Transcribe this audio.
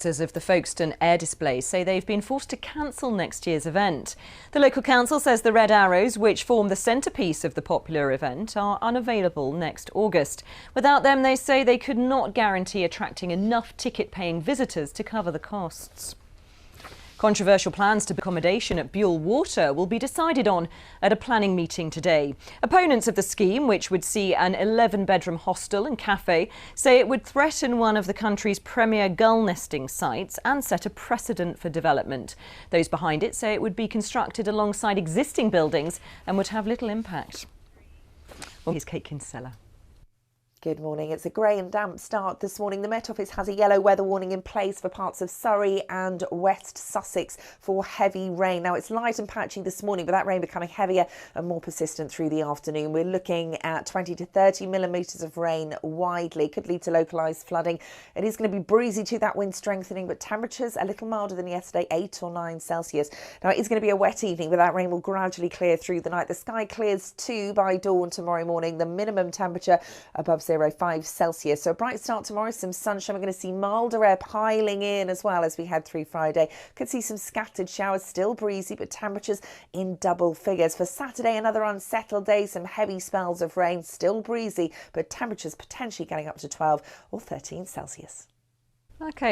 Of the Folkestone airdisplay say they've been forced to cancel next year's event. The local council says the red arrows, which form the centrepiece of the popular event, are unavailable next August. Without them, they say they could not guarantee attracting enough ticket-paying visitors to cover the costs. Controversial plans to accommodation at Bewl Water will be decided on at a planning meeting today. Opponents of the scheme, which would see an 11-bedroom hostel and cafe, say it would threaten one of the country's premier gull nesting sites and set a precedent for development. Those behind it say it would be constructed alongside existing buildings and would have little impact. Well, here's Kate Kinsella. Good morning. It's a grey and damp start this morning. The Met Office has a yellow weather warning in place for parts of Surrey and West Sussex for heavy rain. Now, it's light and patchy this morning, but that rain becoming heavier and more persistent through the afternoon. We're looking at 20 to 30 millimetres of rain widely. Could lead to localised flooding. It is going to be breezy to that wind strengthening, but temperatures a little milder than yesterday, 8 or 9 Celsius. Now, it is going to be a wet evening, but that rain will gradually clear through the night. The sky clears too by dawn tomorrow morning. The minimum temperature above 0.5 Celsius. So a bright start tomorrow, some sunshine. We're going to see milder air piling in as well as we head through Friday. Could see some scattered showers, still breezy, but temperatures in double figures. For Saturday, another unsettled day, some heavy spells of rain, still breezy, but temperatures potentially getting up to 12 or 13 Celsius. Okay.